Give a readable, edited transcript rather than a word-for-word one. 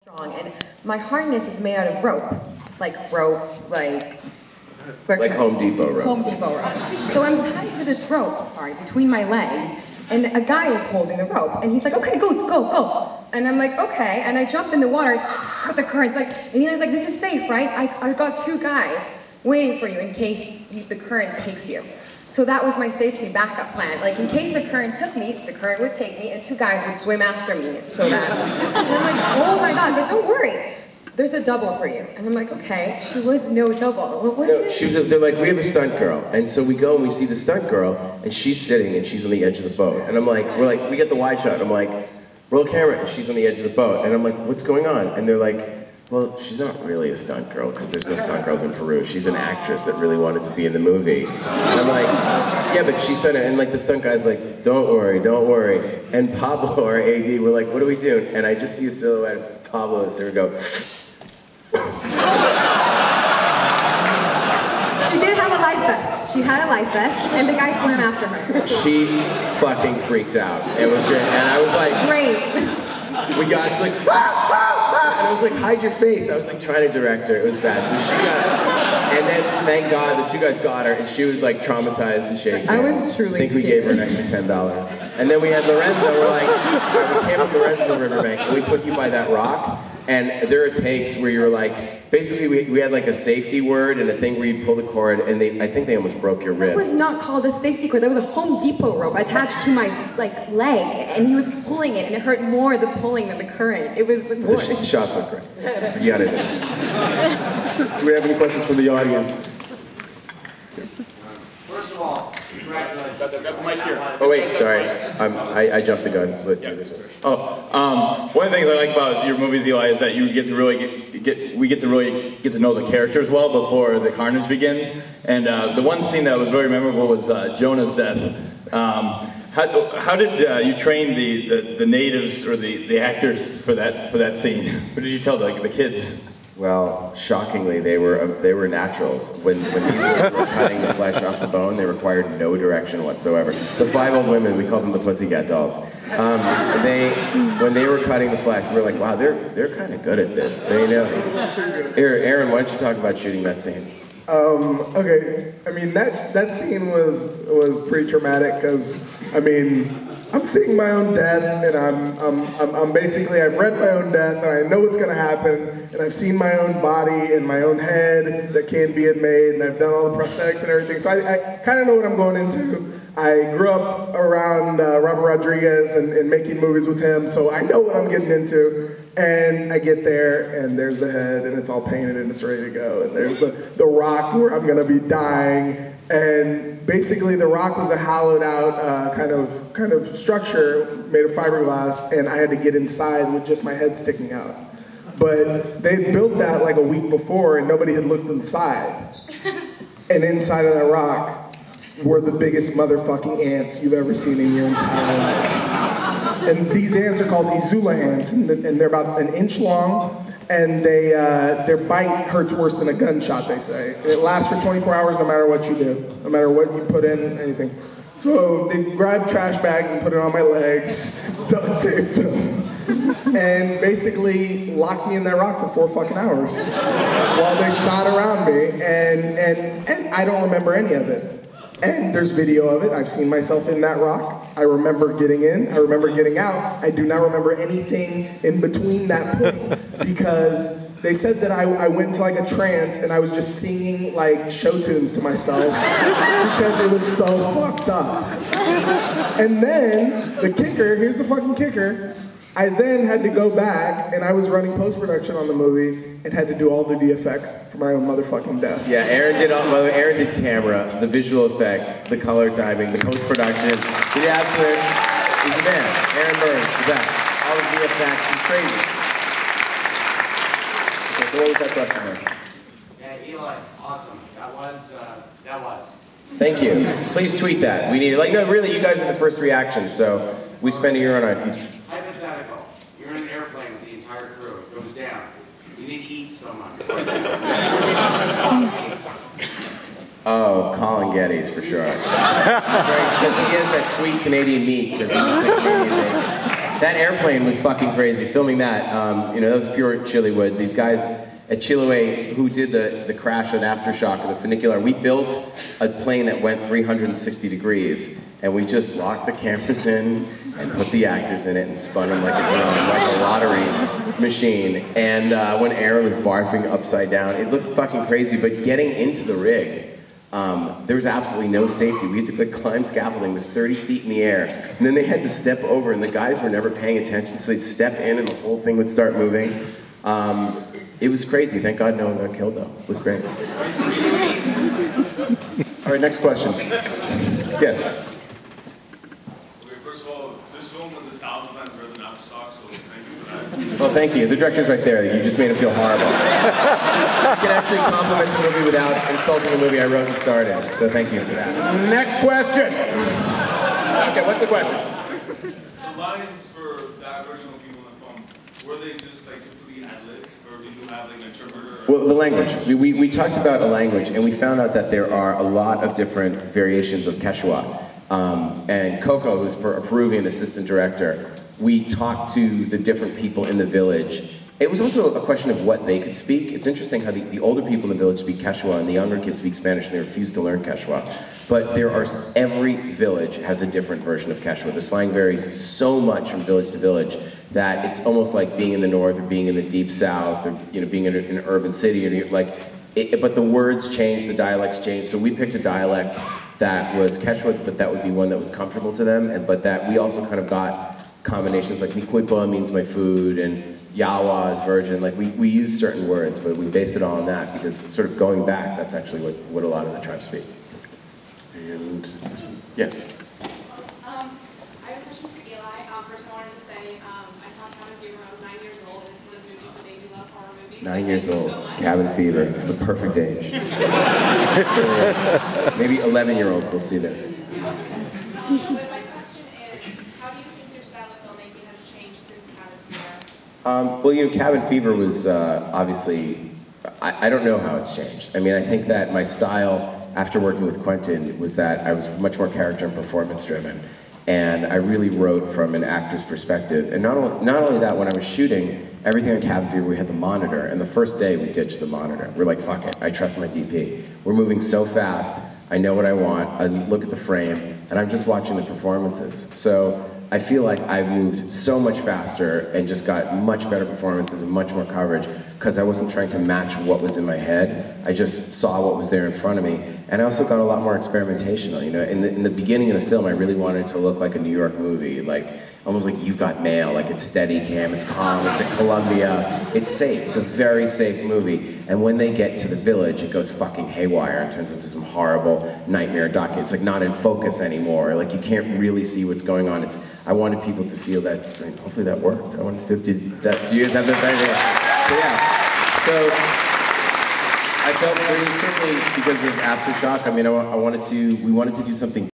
strong, and my harness is made out of rope, like Home Depot rope. Home Depot rope. So I'm tied to this rope, between my legs, and a guy is holding the rope, and he's like, okay, go. And I'm like, okay, and I jump in the water, the current's like, and he's like, this is safe, right? I got 2 guys waiting for you in case the current takes you. So that was my safety backup plan. Like, in case the current took me, the current would take me, and 2 guys would swim after me. So that, and I'm like, oh my God, but don't worry. There's a double for you. And I'm like, okay, she was no double. What is it? They're like, we have a stunt girl. And so we go and we see the stunt girl, and she's sitting and she's on the edge of the boat. And I'm like, we get the wide shot. I'm like, roll camera, and she's on the edge of the boat. And I'm like, what's going on? And they're like, well, she's not really a stunt girl, because there's no stunt girls in Peru. She's an actress that really wanted to be in the movie. And I'm like, yeah, but she said it. And like the stunt guy's like, don't worry. And Pablo, our AD, we're like, what do we do? And I just see a silhouette of Pablo and Sarah go, She did have a life vest. She had a life vest, and the guy swam after her. She fucking freaked out. It was great. And I was like, great. We got like, and I was like, hide your face. I was like trying to direct her. It was bad. So she got, and then thank God the 2 guys got her, and she was like traumatized and shaking. I was truly I think we gave her an extra $10. And then we had Lorenzo. We're like, we came with Lorenzo in the riverbank, and we put you by that rock. And there are takes where you're like, basically we had like a safety word and a thing where you'd pull the cord, and I think they almost broke your ribs. That was not called a safety cord. That was a Home Depot rope attached to my leg, and he was pulling it, and it hurt more the pulling than the current. It was the worst. The shots are great. You got it. Do we have any questions from the audience? First of all, congratulations. Got the mic here. Oh wait, sorry. I jumped the gun. But One of the things I like about your movies, Eli, is that you get to really we get to really get to know the characters well before the carnage begins. And the one scene that was very memorable was Jonah's death. How did you train the natives or the actors for that scene? What did you tell the kids? Well, shockingly, they were naturals. When these were cutting the flesh off the bone, they required no direction whatsoever. The 5 old women, we called them the Pussycat Dolls. When they were cutting the flesh, we were like, wow, they're kind of good at this. They know. Here, Aaron, why don't you talk about shooting that scene? Okay. I mean, that scene was pretty traumatic, because I mean, I'm seeing my own death, and I'm basically, I've read my own death, and I know what's gonna happen, and I've seen my own body and my own head that can be made, and I've done all the prosthetics and everything, so I kind of know what I'm going into. I grew up around Robert Rodriguez and making movies with him, so I know what I'm getting into. And I get there, and there's the head, and it's all painted, and it's ready to go. And there's the rock where I'm gonna be dying. And basically, the rock was a hollowed out kind of structure made of fiberglass, and I had to get inside with just my head sticking out. But they built that like a week before, and nobody had looked inside. And inside of that rock were the biggest motherfucking ants you've ever seen in your entire life. And these ants are called Izula ants, and they're about 1 inch long, and their bite hurts worse than a gunshot, they say. And it lasts for 24 hours no matter what you do, no matter what you put in, anything. So they grabbed trash bags and put it on my legs, duct taped them, and basically locked me in that rock for 4 fucking hours while they shot around me, and I don't remember any of it. And there's video of it. I've seen myself in that rock. I remember getting in. I remember getting out. I do not remember anything in between that point, because they said that I went into like a trance and I was just singing like show tunes to myself because it was so fucked up. And then the kicker, here's the fucking kicker, I then had to go back, and I was running post-production on the movie and had to do all the VFX for my own motherfucking death. Yeah, Aaron did camera, the visual effects, the color timing, the post-production. He's the man. Aaron Burns, the best. All the VFX, he's crazy. Okay, so what was that question then? Yeah, Eli, awesome. That was. Thank you. Please tweet that. We need it. Like, no, really, you guys are the first reaction, so we spend a year on our future. Hypothetical. You're in an airplane with the entire crew. It goes down. You need to eat someone. Oh, Colin Geddes for sure. Because he has that sweet Canadian meat, because he's the Canadian bacon. That airplane was fucking crazy. Filming that, you know, that was pure Chillywood. These guys at Chilliwack who did the crash and aftershock of the funicular, we built a plane that went 360 degrees, and we just locked the cameras in and put the actors in it and spun them like a drone, like a lottery machine. And when Aaron was barfing upside down, it looked fucking crazy, but getting into the rig, there was absolutely no safety. We had to climb scaffolding, it was 30 feet in the air. And then they had to step over, and the guys were never paying attention, so they'd step in and the whole thing would start moving. It was crazy. Thank God no one got killed, though. It looked great. All right, next question. Yes? Okay, first of all, this film was 1,000 times better than Aftershock, so thank you for that. Well, thank you. The director's right there. You just made him feel horrible. You can actually compliment a movie without insulting the movie I wrote and starred in, so thank you for that. Next question. Okay, what's the question? The lines for that version of people in the film, were they just like completely ad-libbed, or did you have like an interpreter? Well, the language. We talked about a language, and we found out that there are a lot of different variations of Quechua. And Coco, who's a Peruvian assistant director, we talked to the different people in the village. It was also a question of what they could speak. It's interesting how the older people in the village speak Quechua and the younger kids speak Spanish, and they refuse to learn Quechua. But every village has a different version of Quechua. The slang varies so much from village to village that it's almost like being in the north or being in the deep south or being in an urban city. But the words change, the dialects change. So we picked a dialect that was Quechua, but that would be one that was comfortable to them. But that we also kind of got combinations like Micuipa means my food, and Yawa is virgin. Like we use certain words, but we based it all on that because sort of going back, that's actually what a lot of the tribes speak. And yes. I have a question for Eli. First, I wanted to say I saw Cabin Fever when I was 9 years old, and it's one of the movies that made me love horror movies. 9 years old, Cabin Fever. It's the perfect age. Maybe 11-year-olds will see this. But my question is, how do you think your style of filmmaking has changed since Cabin Fever? Well, Cabin Fever was obviously, I don't know how it's changed. I mean, I think that my style after working with Quentin was that I was much more character and performance driven. And I really wrote from an actor's perspective. And not only that, when I was shooting, everything on Cabin Fever, we had the monitor. And the first day, we ditched the monitor. We're like, fuck it, I trust my DP. We're moving so fast, I know what I want, I look at the frame, and I'm just watching the performances. So I feel like I've moved so much faster and just got much better performances and much more coverage because I wasn't trying to match what was in my head. I just saw what was there in front of me. And I also got a lot more experimentational. In the beginning of the film, I really wanted it to look like a New York movie, like almost like You've Got Mail, like it's steady cam, it's calm, it's in Colombia, it's safe, it's a very safe movie. And when they get to the village, it goes fucking haywire and turns into some horrible nightmare document. It's like not in focus anymore, like you can't really see what's going on. I wanted people to feel that, hopefully that worked. I wanted to, do you guys have that idea? So yeah, so I felt very certainly because of Aftershock, I mean, we wanted to do something